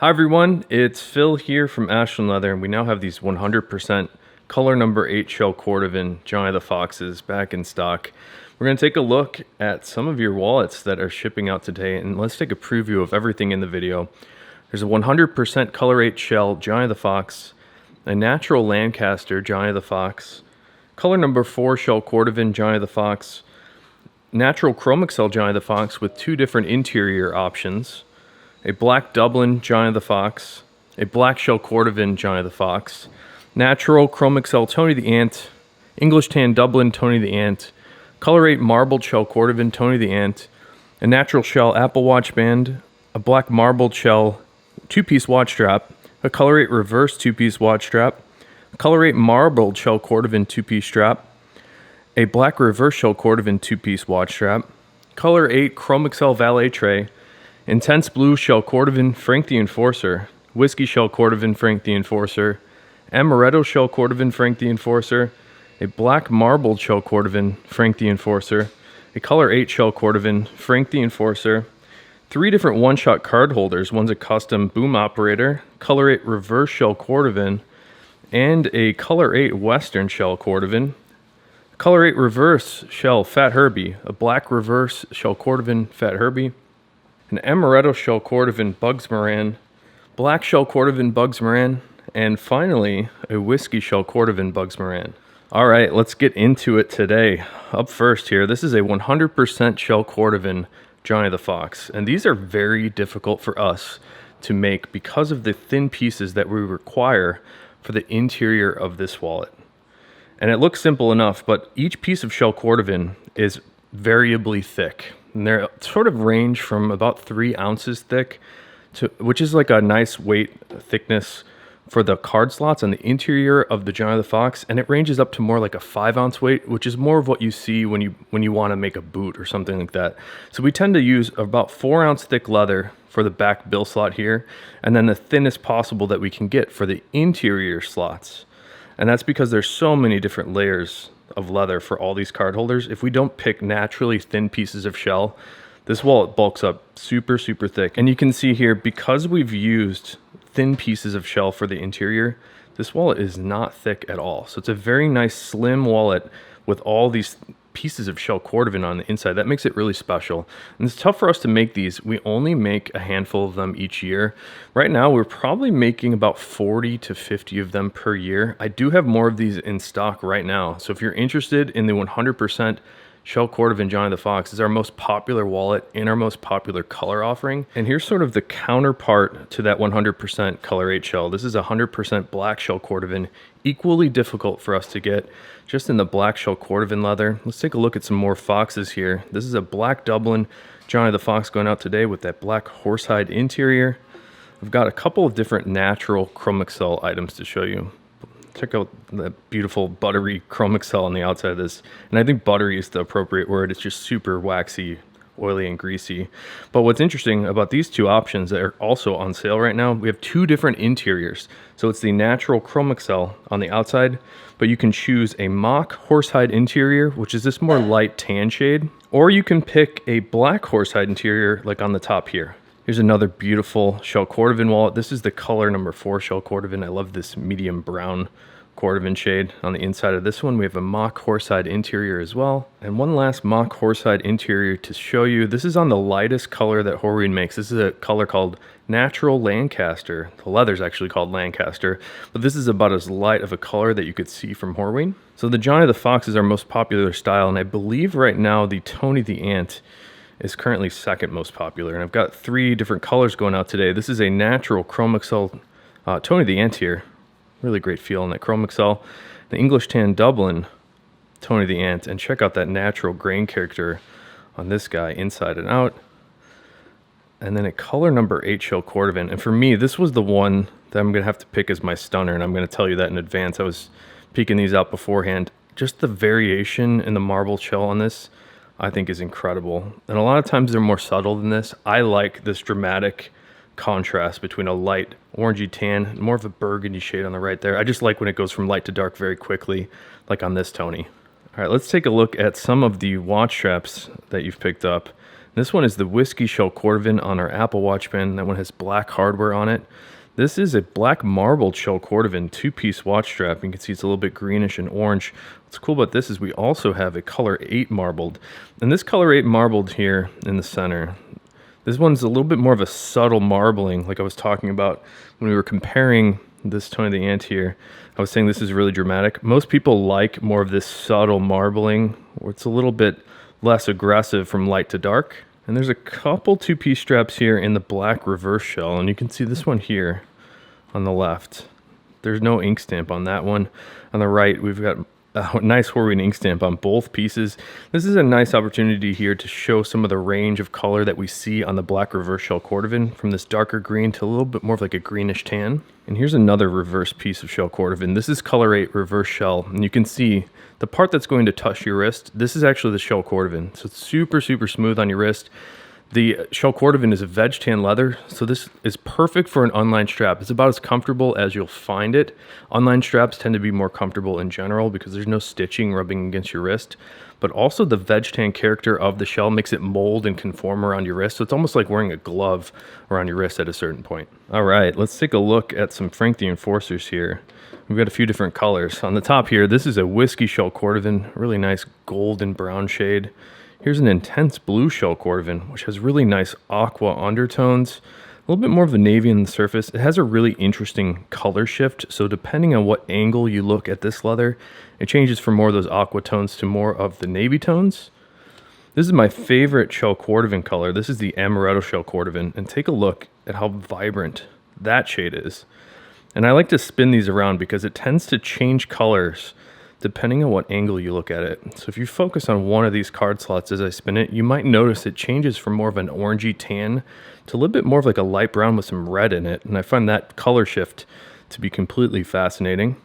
Hi everyone, it's Phil here from Ashland Leather, and we now have these 100% color number 8 Shell Cordovan Johnny the Foxes back in stock. We're going to take a look at some of your wallets that are shipping out today, and let's take a preview of everything in the video. There's a 100% color 8 Shell Johnny the Fox, a natural Lancaster Johnny the Fox, color number 4 Shell Cordovan Johnny the Fox, natural Chrome Excel Johnny the Fox with 2 different interior options, a black Dublin Johnny the Fox, a black Shell Cordovan Johnny the Fox, natural Chrome Excel Tony the Ant, English Tan Dublin Tony the Ant, color 8 marbled Shell Cordovan Tony the Ant, a natural Shell Apple Watch band, a black marbled Shell 2-piece watch strap, a color 8 reverse 2-piece watch strap, a color 8 marbled Shell Cordovan 2-piece strap, a black reverse Shell Cordovan 2-piece watch strap, color 8 Chrome Excel valet tray, intense blue Shell Cordovan Frank the Enforcer, whiskey Shell Cordovan Frank the Enforcer, amaretto Shell Cordovan Frank the Enforcer, a black marbled Shell Cordovan Frank the Enforcer, a color 8 Shell Cordovan Frank the Enforcer, 3 different one-shot card holders. One's a custom boom operator, color 8 reverse Shell Cordovan, and a color 8 Western Shell Cordovan, color 8 reverse Shell Fat Herbie, a black reverse Shell Cordovan Fat Herbie, an amaretto Shell Cordovan Bugs Moran, black Shell Cordovan Bugs Moran, and finally a whiskey Shell Cordovan Bugs Moran. All right, let's get into it today. Up first here, this is a 100% Shell Cordovan Johnny the Fox, and these are very difficult for us to make because of the thin pieces that we require for the interior of this wallet. And it looks simple enough, but each piece of Shell Cordovan is variably thick. And they're sort of range from about 3 ounces thick, which is like a nice weight thickness for the card slots on the interior of the Johnny the Fox, and it ranges up to more like a 5-ounce weight, which is more of what you see when you want to make a boot or something like that. So we tend to use about 4-ounce thick leather for the back bill slot here, and then the thinnest possible that we can get for the interior slots. And that's because there's so many different layers of leather for all these card holders. If we don't pick naturally thin pieces of shell, this wallet bulks up super thick. And you can see here, because we've used thin pieces of shell for the interior, this wallet is not thick at all. So it's a very nice slim wallet with all these pieces of Shell Cordovan on the inside. That makes it really special. And it's tough for us to make these. We only make a handful of them each year. Right now, we're probably making about 40 to 50 of them per year. I do have more of these in stock right now. So if you're interested in the 100% Shell Cordovan Johnny the Fox, is our most popular wallet in our most popular color offering. And here's sort of the counterpart to that 100% color 8 shell. This is 100% black Shell Cordovan, equally difficult for us to get, just in the black Shell Cordovan leather. Let's take a look at some more foxes here. This is a black Dublin Johnny the Fox going out today with that black horsehide interior. I've got a couple of different natural Chrome Excel items to show you. Check out the beautiful buttery Chrome Excel on the outside of this. And I think buttery is the appropriate word. It's just super waxy, oily, and greasy. But what's interesting about these 2 options that are also on sale right now, we have 2 different interiors. So it's the natural Chrome Excel on the outside, but you can choose a mock horsehide interior, which is this more light tan shade, or you can pick a black horsehide interior like on the top here. Here's another beautiful Shell Cordovan wallet. This is the color number 4 Shell Cordovan. I love this medium brown Cordovan shade. On the inside of this one, we have a mock horsehide interior as well. And one last mock horsehide interior to show you. This is on the lightest color that Horween makes. This is a color called Natural Lancaster. The leather's actually called Lancaster, but this is about as light of a color that you could see from Horween. So the Johnny the Fox is our most popular style, and I believe right now the Tony the Ant is currently 2nd most popular. And I've got 3 different colors going out today. This is a natural Chrome Excel Tony the Ant here. Really great feel in that Chrome Excel. The English Tan Dublin Tony the Ant. And check out that natural grain character on this guy inside and out. And then a color number 8 Shell Cordovan. And for me, this was the one that I'm going to have to pick as my stunner. And I'm going to tell you that in advance. I was peeking these out beforehand. Just the variation in the marble shell on this, I think, is incredible. And a lot of times they're more subtle than this. I like this dramatic contrast between a light orangey tan, more of a burgundy shade on the right there. I just like when it goes from light to dark very quickly, like on this Tony. All right, let's take a look at some of the watch straps that you've picked up. This one is the Whiskey Shell Cordovan on our Apple Watch band. That one has black hardware on it. This is a black marbled Shell Cordovan 2-piece watch strap. You can see it's a little bit greenish and orange. What's cool about this is we also have a color 8 marbled. And this color 8 marbled here in the center, this one's a little bit more of a subtle marbling, like I was talking about when we were comparing this Tony the Ant here. I was saying this is really dramatic. Most people like more of this subtle marbling, where it's a little bit less aggressive from light to dark. And there's a couple 2-piece straps here in the black reverse shell, and you can see this one here on the left. There's no ink stamp on that one. On the right, we've got a nice Horween ink stamp on both pieces. This is a nice opportunity here to show some of the range of color that we see on the black reverse shell Cordovan, from this darker green to a little bit more of like a greenish tan. And here's another reverse piece of Shell Cordovan. This is color 8 reverse shell, and you can see the part that's going to touch your wrist. This is actually the Shell Cordovan, so it's super smooth on your wrist. The Shell Cordovan is a veg tan leather, so this is perfect for an unlined strap. It's about as comfortable as you'll find it. Unlined straps tend to be more comfortable in general because there's no stitching rubbing against your wrist, but also the veg tan character of the shell makes it mold and conform around your wrist, so it's almost like wearing a glove around your wrist at a certain point. All right, let's take a look at some Frank the Enforcers here. We've got a few different colors. On the top here, this is a Whiskey Shell Cordovan, really nice golden brown shade. Here's an intense blue Shell Cordovan, which has really nice aqua undertones, a little bit more of the navy on the surface. It has a really interesting color shift, so depending on what angle you look at this leather, it changes from more of those aqua tones to more of the navy tones. This is my favorite Shell Cordovan color. This is the Amaretto Shell Cordovan, and take a look at how vibrant that shade is. And I like to spin these around because it tends to change colors depending on what angle you look at it. So if you focus on one of these card slots as I spin it, you might notice it changes from more of an orangey tan to a little bit more of like a light brown with some red in it. And I find that color shift to be completely fascinating.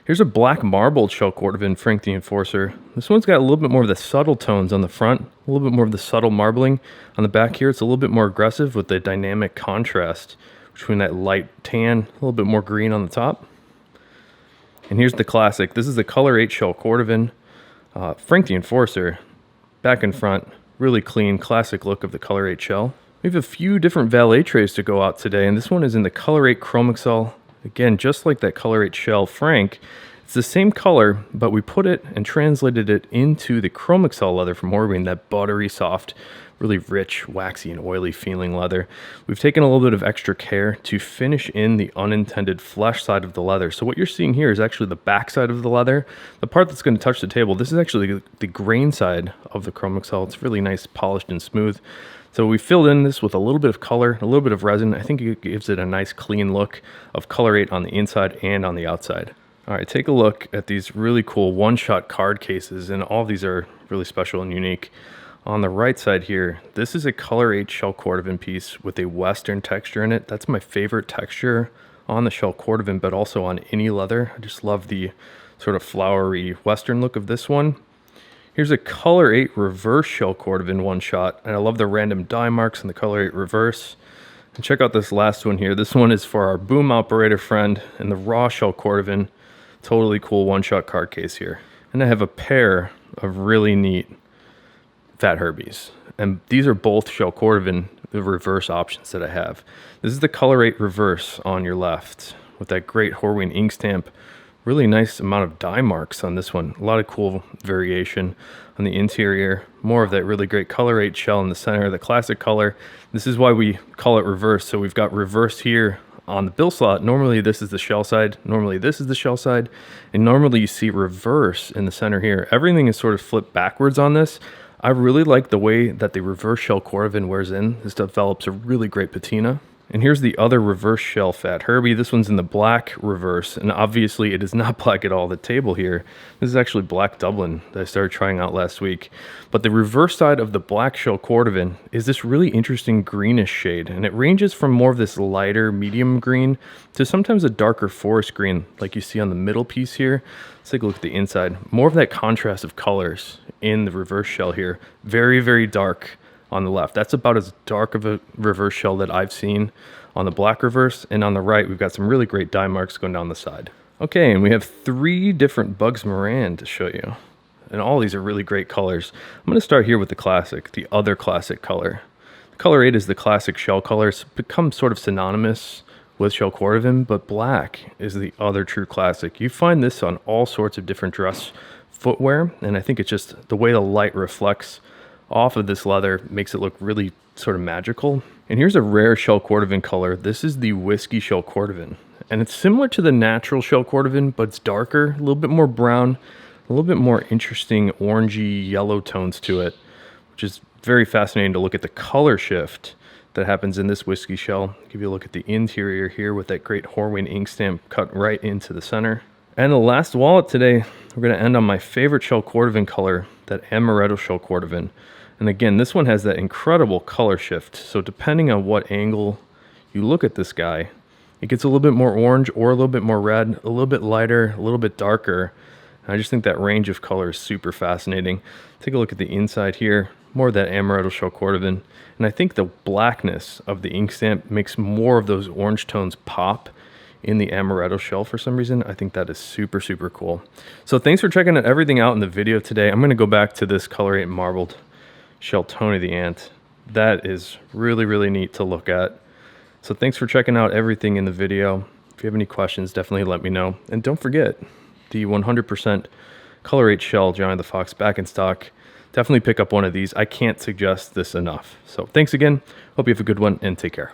Here's a black marbled Shell Cordovan Frank the Enforcer. This one's got a little bit more of the subtle tones on the front, a little bit more of the subtle marbling. On the back here, it's a little bit more aggressive with the dynamic contrast between that light tan, a little bit more green on the top. And here's the classic. This is the color 8 Shell Cordovan Frank the Enforcer. Back and front, really clean, classic look of the color 8 shell. We have a few different valet trays to go out today, and this one is in the color 8 Chromexcel. Again, just like that color 8 shell Frank, it's the same color, but we put it and translated it into the Chromexcel leather from Horween, that buttery soft, really rich, waxy, and oily feeling leather. We've taken a little bit of extra care to finish in the unintended flesh side of the leather. So what you're seeing here is actually the back side of the leather. The part that's going to touch the table, this is actually the grain side of the Chromexcel. It's really nice, polished, and smooth. So we filled in this with a little bit of color, a little bit of resin. I think it gives it a nice clean look of color 8 on the inside and on the outside. All right, take a look at these really cool one-shot card cases, and all of these are really special and unique. On the right side here, this is a color 8 Shell Cordovan piece with a Western texture in it. That's my favorite texture on the Shell Cordovan, but also on any leather. I just love the sort of flowery Western look of this one. Here's a color 8 reverse Shell Cordovan one shot, and I love the random die marks in the color 8 reverse. And check out this last one here. This one is for our boom operator friend in the raw Shell Cordovan. Totally cool one-shot card case here. And I have a pair of really neat Fat Herbies. And these are both Shell Cordovan, the reverse options that I have. This is the color 8 reverse on your left with that great Horween ink stamp. Really nice amount of die marks on this one. A lot of cool variation on the interior. More of that really great color 8 shell in the center, the classic color. This is why we call it reverse. So we've got reverse here on the bill slot. Normally this is the shell side. Normally this is the shell side. And normally you see reverse in the center here. Everything is sort of flipped backwards on this. I really like the way that the reverse Shell Cordovan wears in. This develops a really great patina. And here's the other reverse shell Fat Herbie. This one's in the black reverse, and obviously it is not black at all. The table here, this is actually black Dublin that I started trying out last week. But the reverse side of the black Shell Cordovan is this really interesting greenish shade, and it ranges from more of this lighter medium green to sometimes a darker forest green like you see on the middle piece here. Let's take a look at the inside. More of that contrast of colors in the reverse shell here. Very, very dark on the left. That's about as dark of a reverse shell that I've seen on the black reverse. And on the right, we've got some really great die marks going down the side. Okay, and we have 3 different Bugs Moran to show you. and all these are really great colors. I'm going to start here with the classic, the other classic color. The color 8 is the classic shell color. It's become sort of synonymous with Shell Cordovan, but black is the other true classic. You find this on all sorts of different dress footwear, and I think it's just the way the light reflects off of this leather makes it look really sort of magical. And here's a rare Shell Cordovan color. This is the Whiskey Shell Cordovan, and it's similar to the natural Shell Cordovan, but it's darker, a little bit more brown, a little bit more interesting orangey yellow tones to it, which is very fascinating to look at the color shift that happens in this Whiskey Shell. Give you a look at the interior here with that great Horween ink stamp cut right into the center. And the last wallet today, we're going to end on my favorite Shell Cordovan color, that Amaretto Shell Cordovan. And again, this one has that incredible color shift. So depending on what angle you look at this guy, it gets a little bit more orange or a little bit more red, a little bit lighter, a little bit darker. And I just think that range of color is super fascinating. Take a look at the inside here, more of that Amaretto Shell Cordovan. And I think the blackness of the ink stamp makes more of those orange tones pop in the Amaretto shell for some reason. I think that is super, super cool. So thanks for checking everything out in the video today. I'm going to go back to this color 8 marbled Shell Tony the Ant. That is really, really neat to look at. So thanks for checking out everything in the video. If you have any questions, definitely let me know. And don't forget, the 100% color 8 shell Johnny the Fox back in stock. Definitely pick up one of these. I can't suggest this enough. So thanks again. Hope you have a good one and take care.